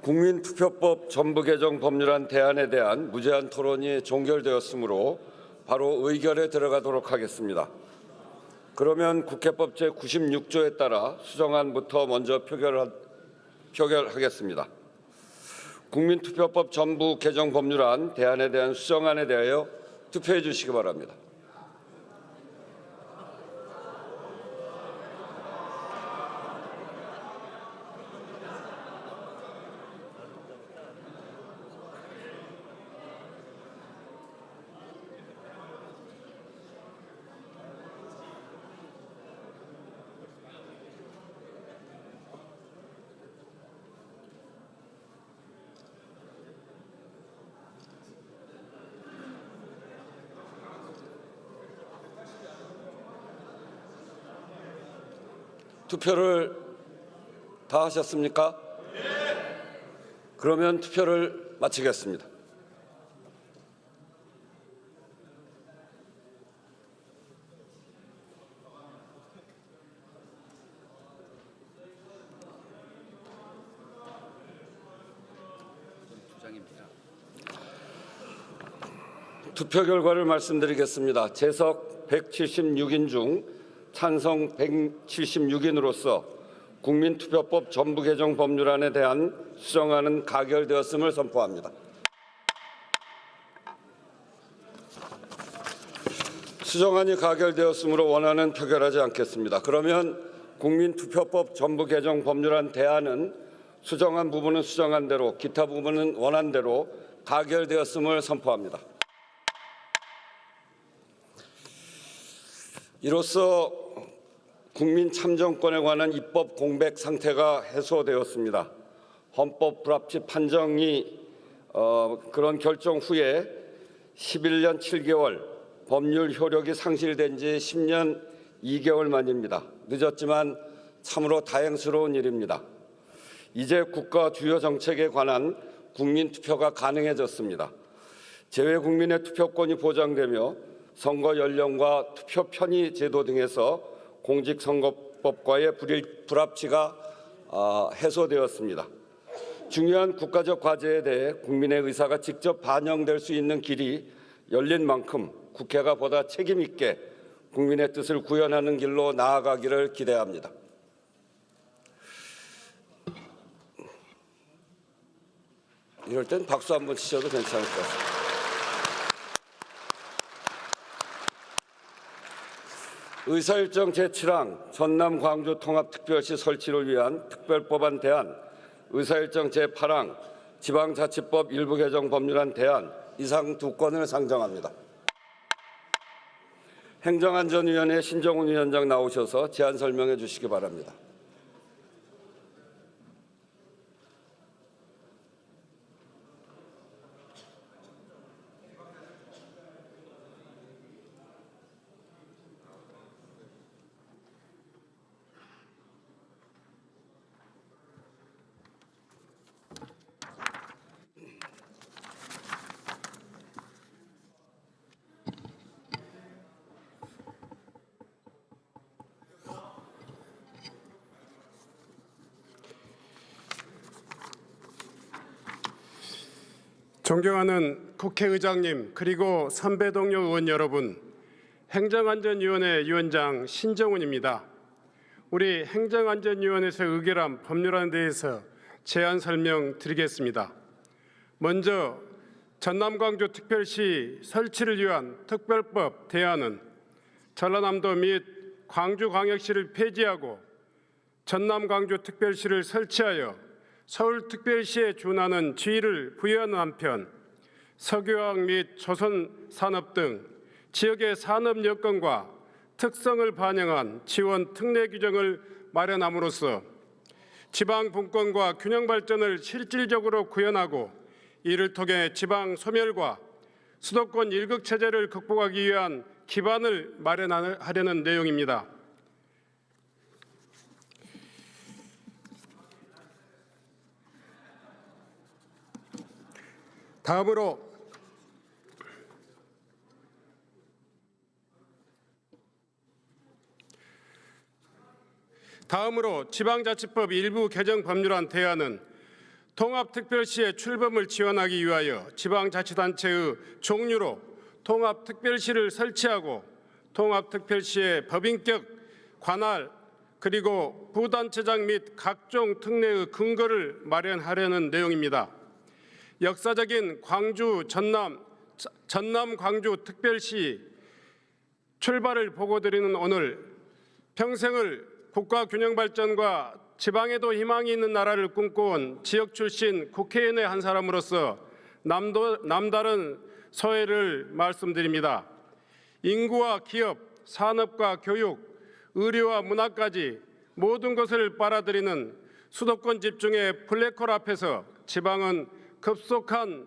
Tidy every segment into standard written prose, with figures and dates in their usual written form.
국민투표법 전부 개정 법률안 대안에 대한 무제한 토론이 종결되었으므로 바로 의결에 들어가도록 하겠습니다. 그러면 국회법 제96조에 따라 수정안부터 먼저 표결하겠습니다. 국민투표법 전부 개정 법률안 대안에 대한 수정안에 대하여 투표해 주시기 바랍니다. 투표를 다 하셨습니까? 네. 그러면 투표를 마치겠습니다. 투표 결과를 말씀드리겠습니다. 재석 176인 중 찬성 176인으로서 국민투표법 전부 개정 법률안에 대한 수정안은 가결되었음을 선포합니다. 수정안이 가결되었으므로 원안은 표결하지 않겠습니다. 그러면 국민투표법 전부 개정 법률안 대안은 수정한 부분은 수정한 대로, 기타 부분은 원안대로 가결되었음을 선포합니다. 이로써 국민 참정권에 관한 입법 공백 상태가 해소되었습니다. 헌법 불합치 판정이 그런 결정 후에 11년 7개월 법률 효력이 상실된 지 10년 2개월 만입니다. 늦었지만 참으로 다행스러운 일입니다. 이제 국가 주요 정책에 관한 국민 투표가 가능해졌습니다. 재외 국민의 투표권이 보장되며 선거 연령과 투표 편의 제도 등에서 공직선거법과의 불합치가 해소되었습니다. 중요한 국가적 과제에 대해 국민의 의사가 직접 반영될 수 있는 길이 열린 만큼 국회가 보다 책임 있게 국민의 뜻을 구현하는 길로 나아가기를 기대합니다. 이럴 땐 박수 한번 치셔도 괜찮을 것 같습니다. 의사일정 제7항 전남 광주 통합특별시 설치를 위한 특별법안 대안, 의사일정 제8항 지방자치법 일부 개정 법률안 대안 이상 두 건을 상정합니다. 행정안전위원회 신정훈 위원장 나오셔서 제안 설명해 주시기 바랍니다. 존경하는 국회의장님, 그리고 선배 동료 의원 여러분, 행정안전위원회 위원장 신정훈입니다. 우리 행정안전위원회에서 의결한 법률안에 대해서 제안 설명드리겠습니다. 먼저 전남 광주 특별시 설치를 위한 특별법 대안은 전라남도 및 광주광역시를 폐지하고 전남 광주 특별시를 설치하여 서울특별시에 준하는 지위를 부여하는 한편 석유화학 및 조선산업 등 지역의 산업 여건과 특성을 반영한 지원 특례 규정을 마련함으로써 지방 분권과 균형 발전을 실질적으로 구현하고 이를 통해 지방 소멸과 수도권 일극 체제를 극복하기 위한 기반을 마련하려는 내용입니다. 다음으로 지방자치법 일부 개정 법률안 대안은 통합특별시의 출범을 지원하기 위하여 지방자치단체의 종류로 통합특별시를 설치하고 통합특별시의 법인격 관할 그리고 부단체장 및 각종 특례의 근거를 마련하려는 내용입니다. 역사적인 광주 전남 광주 특별시 출발을 보고드리는 오늘 평생을 국가 균형 발전과 지방에도 희망이 있는 나라를 꿈꿔온 지역 출신 국회의원의 한 사람으로서 남다른 소회를 말씀드립니다. 인구와 기업, 산업과 교육, 의료와 문화까지 모든 것을 빨아들이는 수도권 집중의 블랙홀 앞에서 지방은 급속한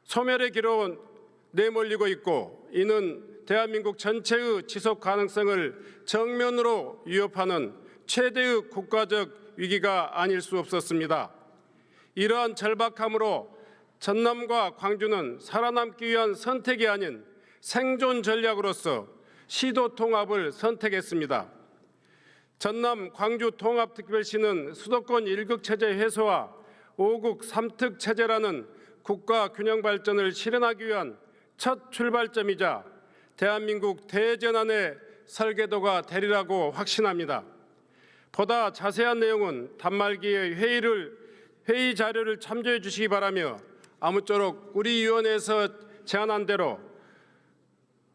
소멸의 길로 내몰리고 있고, 이는 대한민국 전체의 지속 가능성을 정면으로 위협하는 최대의 국가적 위기가 아닐 수 없었습니다. 이러한 절박함으로 전남과 광주는 살아남기 위한 선택이 아닌 생존 전략으로서 시도 통합을 선택했습니다. 전남 광주 통합특별시는 수도권 1극 체제 해소와 5극 3특 체제라는 국가 균형 발전을 실현하기 위한 첫 출발점이자 대한민국 대전환의 설계도가 되리라고 확신합니다. 보다 자세한 내용은 단말기의 회의 자료를 참조해 주시기 바라며, 아무쪼록 우리 위원회에서 제안한 대로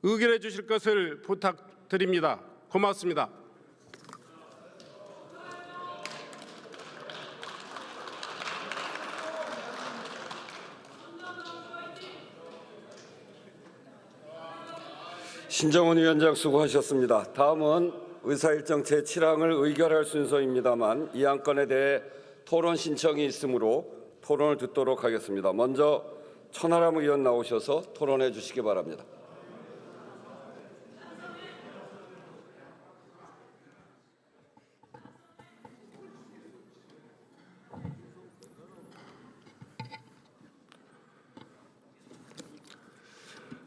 의결해 주실 것을 부탁드립니다. 고맙습니다. 신정훈 위원장 수고하셨습니다. 다음은 의사일정 제7항을 의결할 순서입니다만, 이 안건에 대해 토론 신청이 있으므로 토론을 듣도록 하겠습니다. 먼저 천하람 의원 나오셔서 토론해 주시기 바랍니다.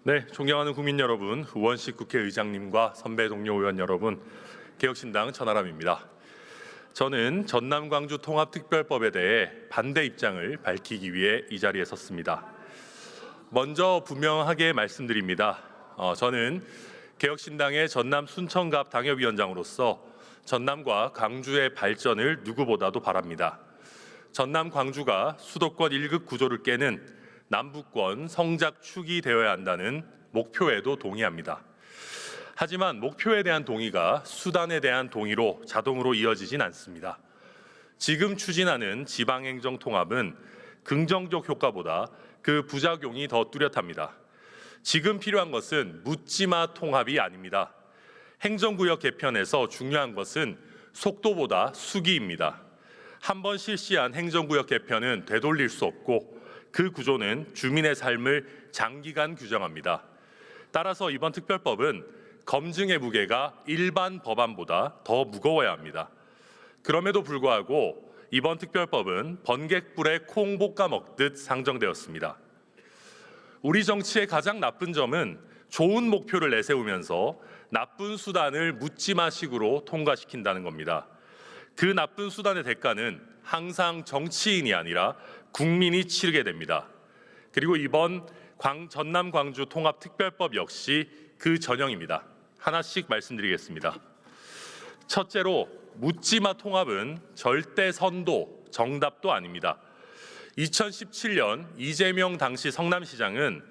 네, 존경하는 국민 여러분, 우원식 국회의장님과 선배 동료 의원 여러분, 개혁신당 천하람입니다. 저는 전남 광주 통합특별법에 대해 반대 입장을 밝히기 위해 이 자리에 섰습니다. 먼저 분명하게 말씀드립니다. 저는 개혁신당의 전남 순천갑 당협위원장으로서 전남과 광주의 발전을 누구보다도 바랍니다. 전남 광주가 수도권 1극 구조를 깨는 남북권 성작축이 되어야 한다는 목표에도 동의합니다. 하지만 목표에 대한 동의가 수단에 대한 동의로 자동으로 이어지진 않습니다. 지금 추진하는 지방행정 통합은 긍정적 효과보다 그 부작용이 더 뚜렷합니다. 지금 필요한 것은 묻지마 통합이 아닙니다. 행정구역 개편에서 중요한 것은 속도보다 수기입니다. 한번 실시한 행정구역 개편은 되돌릴 수 없고, 그 구조는 주민의 삶을 장기간 규정합니다. 따라서 이번 특별법은 검증의 무게가 일반 법안보다 더 무거워야 합니다. 그럼에도 불구하고 이번 특별법은 번갯불에 콩 볶아 먹듯 상정되었습니다. 우리 정치의 가장 나쁜 점은 좋은 목표를 내세우면서 나쁜 수단을 묻지마식으로 통과시킨다는 겁니다. 그 나쁜 수단의 대가는 항상 정치인이 아니라 국민이 치르게 됩니다. 그리고 이번 전남 광주 통합특별법 역시 그 전형입니다. 하나씩 말씀드리겠습니다. 첫째로, 묻지마 통합은 절대 선도, 정답도 아닙니다. 2017년 이재명 당시 성남시장은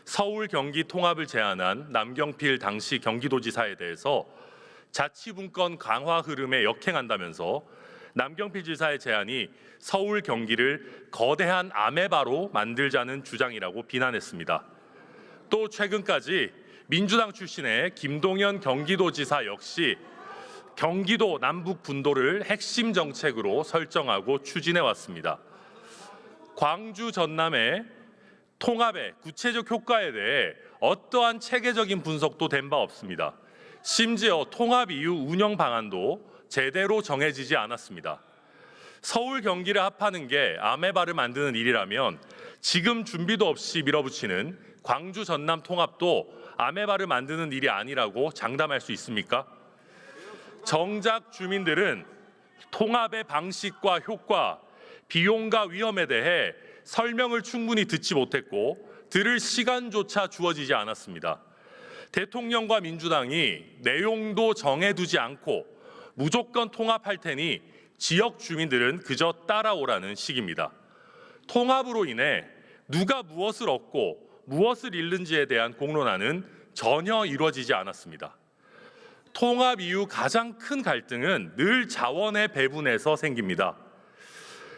서울 경기 통합을 제안한 남경필 당시 경기도지사에 대해서 자치분권 강화 흐름에 역행한다면서 남경필 지사의 제안이 서울 경기를 거대한 아메바로 만들자는 주장이라고 비난했습니다. 또 최근까지 민주당 출신의 김동연 경기도지사 역시 경기도 남북 분도를 핵심 정책으로 설정하고 추진해 왔습니다. 광주 전남의 통합의 구체적 효과에 대해 어떠한 체계적인 분석도 된 바 없습니다. 심지어 통합 이후 운영 방안도 제대로 정해지지 않았습니다. 서울 경기를 합하는 게 아메바를 만드는 일이라면 지금 준비도 없이 밀어붙이는 광주 전남 통합도 아메바를 만드는 일이 아니라고 장담할 수 있습니까? 정작 주민들은 통합의 방식과 효과, 비용과 위험에 대해 설명을 충분히 듣지 못했고 들을 시간조차 주어지지 않았습니다. 대통령과 민주당이 내용도 정해두지 않고 무조건 통합할 테니 지역 주민들은 그저 따라오라는 식입니다. 통합으로 인해 누가 무엇을 얻고 무엇을 잃는지에 대한 공론화는 전혀 이루어지지 않았습니다. 통합 이후 가장 큰 갈등은 늘 자원의 배분에서 생깁니다.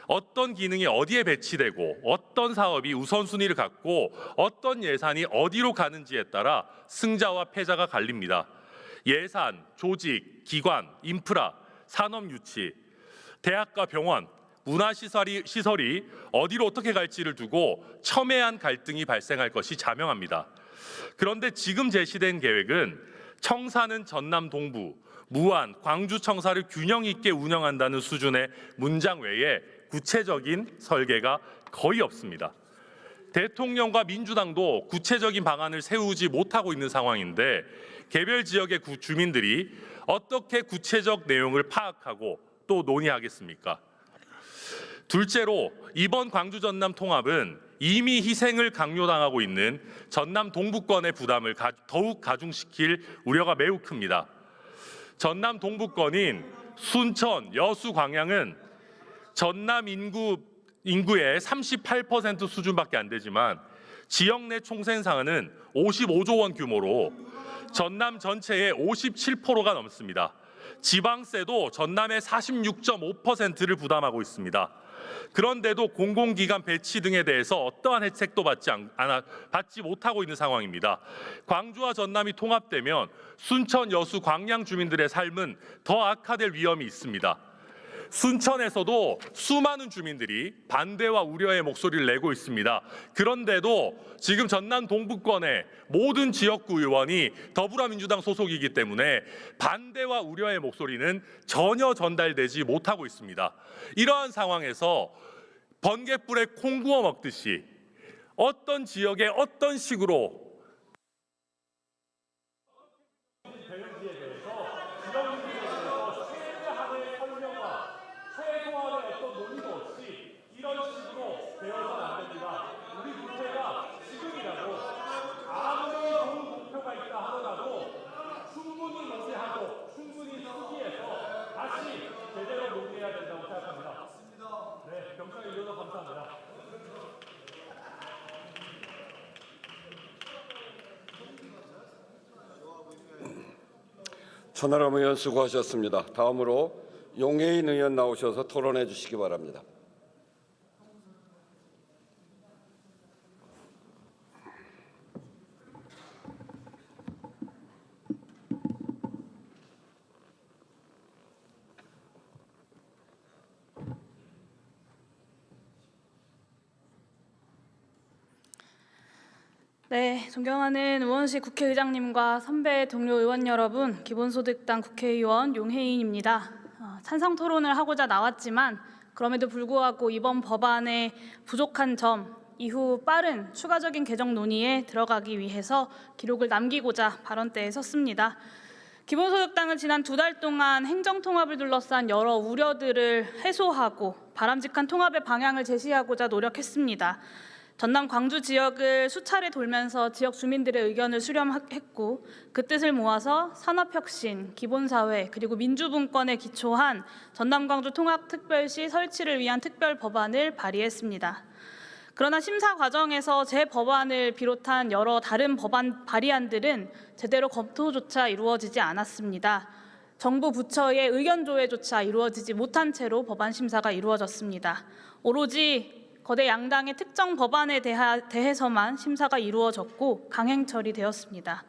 어떤 기능이 어디에 배치되고 어떤 사업이 우선순위를 갖고 어떤 예산이 어디로 가는지에 따라 승자와 패자가 갈립니다. 예산, 조직, 기관, 인프라, 산업유치, 대학과 병원, 문화시설이 어디로 어떻게 갈지를 두고 첨예한 갈등이 발생할 것이 자명합니다. 그런데 지금 제시된 계획은 청사는 전남 동부, 무안, 광주 청사를 균형 있게 운영한다는 수준의 문장 외에 구체적인 설계가 거의 없습니다. 대통령과 민주당도 구체적인 방안을 세우지 못하고 있는 상황인데 개별 지역의 주민들이 어떻게 구체적 내용을 파악하고 또 논의하겠습니까? 둘째로 이번 광주 전남 통합은 이미 희생을 강요당하고 있는 전남 동부권의 부담을 더욱 가중시킬 우려가 매우 큽니다. 전남 동부권인 순천, 여수, 광양은 전남 인구의 38% 수준밖에 안 되지만 지역 내 총생산은 55조 원 규모로 전남 전체의 57%가 넘습니다. 지방세도 전남의 46.5%를 부담하고 있습니다. 그런데도 공공기관 배치 등에 대해서 어떠한 혜택도 받지 못하고 있는 상황입니다. 광주와 전남이 통합되면 순천, 여수, 광양 주민들의 삶은 더 악화될 위험이 있습니다. 순천에서도 수많은 주민들이 반대와 우려의 목소리를 내고 있습니다. 그런데도 지금 전남 동부권의 모든 지역구 의원이 더불어민주당 소속이기 때문에 반대와 우려의 목소리는 전혀 전달되지 못하고 있습니다. 이러한 상황에서 번갯불에 콩 구워 먹듯이 어떤 지역에 어떤 식으로 천하람 의원 수고하셨습니다. 다음으로 용해인 의원 나오셔서 토론해 주시기 바랍니다. 네, 존경하는 우원식 국회의장님과 선배 동료 의원 여러분, 기본소득당 국회의원 용해인입니다. 찬성 토론을 하고자 나왔지만 그럼에도 불구하고 이번 법안의 부족한 점, 이후 빠른 추가적인 개정 논의에 들어가기 위해서 기록을 남기고자 발언대에 섰습니다. 기본소득당은 지난 2달 동안 행정통합을 둘러싼 여러 우려들을 해소하고 바람직한 통합의 방향을 제시하고자 노력했습니다. 전남 광주 지역을 수차례 돌면서 지역 주민들의 의견을 수렴했고 그 뜻을 모아서 산업혁신, 기본사회 그리고 민주분권에 기초한 전남 광주 통합특별시 설치를 위한 특별 법안을 발의했습니다. 그러나 심사 과정에서 제 법안을 비롯한 여러 다른 법안 발의안들은 제대로 검토조차 이루어지지 않았습니다. 정부 부처의 의견 조회조차 이루어지지 못한 채로 법안 심사가 이루어졌습니다. 오로지 거대 양당의 특정 법안에 대해서만 심사가 이루어졌고 강행 처리되었습니다.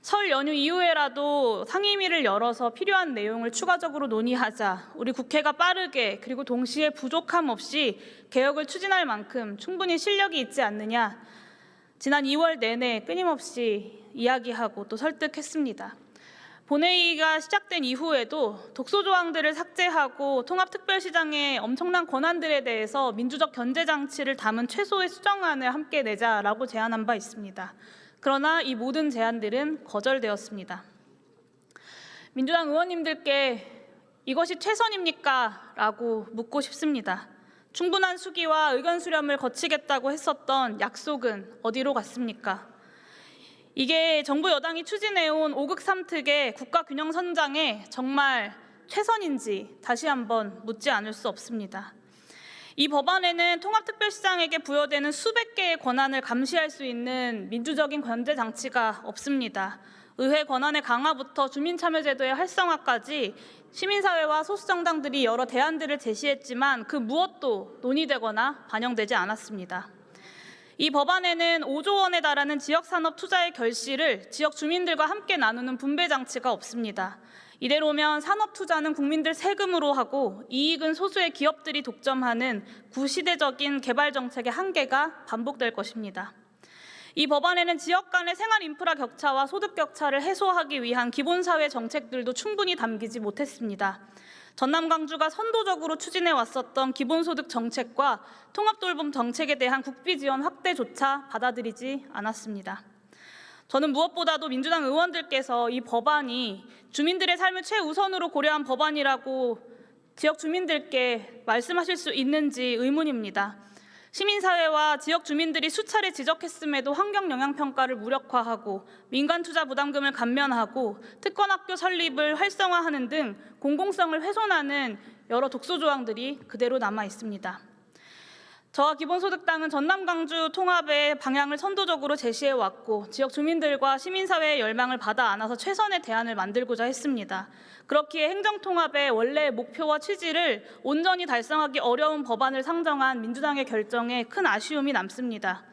설 연휴 이후에라도 상임위를 열어서 필요한 내용을 추가적으로 논의하자, 우리 국회가 빠르게 그리고 동시에 부족함 없이 개혁을 추진할 만큼 충분히 실력이 있지 않느냐, 지난 2월 내내 끊임없이 이야기하고 또 설득했습니다. 본회의가 시작된 이후에도 독소 조항들을 삭제하고 통합특별시장의 엄청난 권한들에 대해서 민주적 견제 장치를 담은 최소의 수정안을 함께 내자라고 제안한 바 있습니다. 그러나 이 모든 제안들은 거절되었습니다. 민주당 의원님들께 이것이 최선입니까? 라고 묻고 싶습니다. 충분한 수기와 의견 수렴을 거치겠다고 했었던 약속은 어디로 갔습니까? 이게 정부 여당이 추진해온 5극 3특의 국가균형 선장에 정말 최선인지 다시 한번 묻지 않을 수 없습니다. 이 법안에는 통합특별시장에게 부여되는 수백 개의 권한을 감시할 수 있는 민주적인 견제 장치가 없습니다. 의회 권한의 강화부터 주민참여제도의 활성화까지 시민사회와 소수정당들이 여러 대안들을 제시했지만 그 무엇도 논의되거나 반영되지 않았습니다. 이 법안에는 5조 원에 달하는 지역산업 투자의 결실을 지역 주민들과 함께 나누는 분배 장치가 없습니다. 이대로면 산업 투자는 국민들 세금으로 하고 이익은 소수의 기업들이 독점하는 구시대적인 개발 정책의 한계가 반복될 것입니다. 이 법안에는 지역 간의 생활 인프라 격차와 소득 격차를 해소하기 위한 기본사회 정책들도 충분히 담기지 못했습니다. 전남 광주가 선도적으로 추진해 왔었던 기본소득 정책과 통합돌봄 정책에 대한 국비 지원 확대조차 받아들이지 않았습니다. 저는 무엇보다도 민주당 의원들께서 이 법안이 주민들의 삶을 최우선으로 고려한 법안이라고 지역 주민들께 말씀하실 수 있는지 의문입니다. 시민사회와 지역 주민들이 수차례 지적했음에도 환경영향평가를 무력화하고 민간투자 부담금을 감면하고 특권학교 설립을 활성화하는 등 공공성을 훼손하는 여러 독소조항들이 그대로 남아 있습니다. 저와 기본소득당은 전남 광주 통합의 방향을 선도적으로 제시해왔고 지역 주민들과 시민사회의 열망을 받아 안아서 최선의 대안을 만들고자 했습니다. 그렇기에 행정통합의 원래의 목표와 취지를 온전히 달성하기 어려운 법안을 상정한 민주당의 결정에 큰 아쉬움이 남습니다.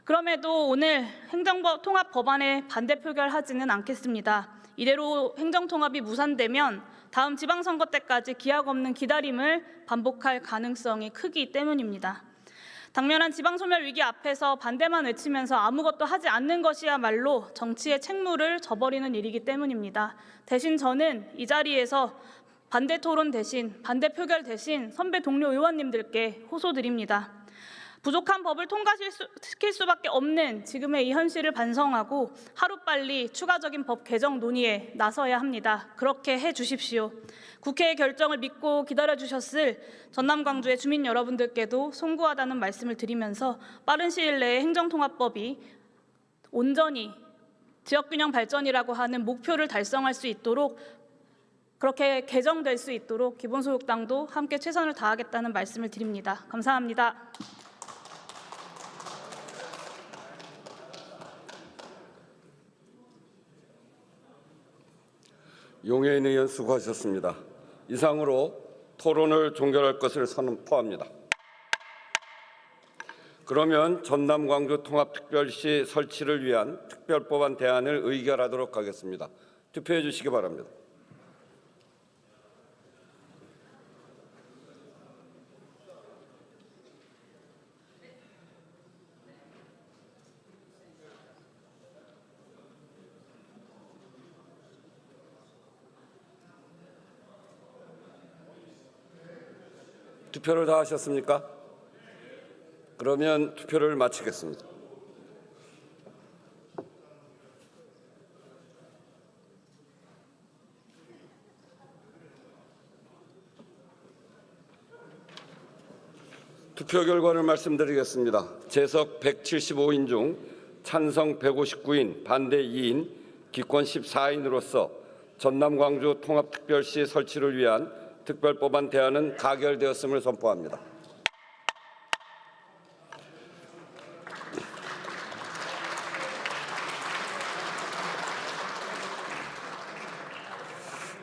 그럼에도 오늘 행정통합 법안에 반대 표결하지는 않겠습니다. 이대로 행정통합이 무산되면 다음 지방선거 때까지 기약 없는 기다림을 반복할 가능성이 크기 때문입니다. 당면한 지방소멸 위기 앞에서 반대만 외치면서 아무것도 하지 않는 것이야말로 정치의 책무를 져버리는 일이기 때문입니다. 대신 저는 이 자리에서 반대 토론 대신, 반대 표결 대신 선배 동료 의원님들께 호소드립니다. 부족한 법을 통과시킬 수밖에 없는 지금의 이 현실을 반성하고 하루빨리 추가적인 법 개정 논의에 나서야 합니다. 그렇게 해주십시오. 국회의 결정을 믿고 기다려주셨을 전남 광주의 주민 여러분들께도 송구하다는 말씀을 드리면서 빠른 시일 내에 행정통합법이 온전히 지역균형 발전이라고 하는 목표를 달성할 수 있도록 그렇게 개정될 수 있도록 기본소득당도 함께 최선을 다하겠다는 말씀을 드립니다. 감사합니다. 용해인 의원 수고하셨습니다. 이상으로 토론을 종결할 것을 선포합니다. 그러면 전남 광주 통합특별시 설치를 위한 특별법안 대안을 의결하도록 하겠습니다. 투표해 주시기 바랍니다. 투표를 다 하셨습니까? 그러면 투표를 마치겠습니다. 투표 결과를 말씀드리겠습니다. 재석 175인 중 찬성 159인, 반대 2인, 기권 14인으로서 전남 광주 통합특별시 설치를 위한 특별법안 대안은 가결되었음을 선포합니다.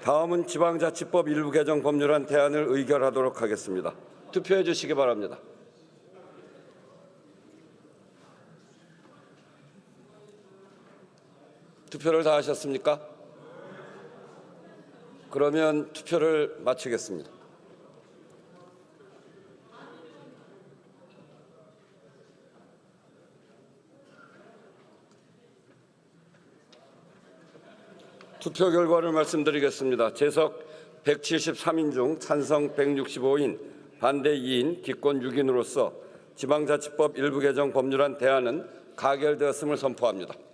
다음은 지방자치법 일부 개정 법률안 대안을 의결하도록 하겠습니다. 투표해 주시기 바랍니다. 투표를 다 하셨습니까? 그러면 투표를 마치겠습니다. 투표 결과를 말씀드리겠습니다. 재석 173인 중 찬성 165인, 반대 2인, 기권 6인으로서 지방자치법 일부 개정 법률안 대안은 가결되었음을 선포합니다.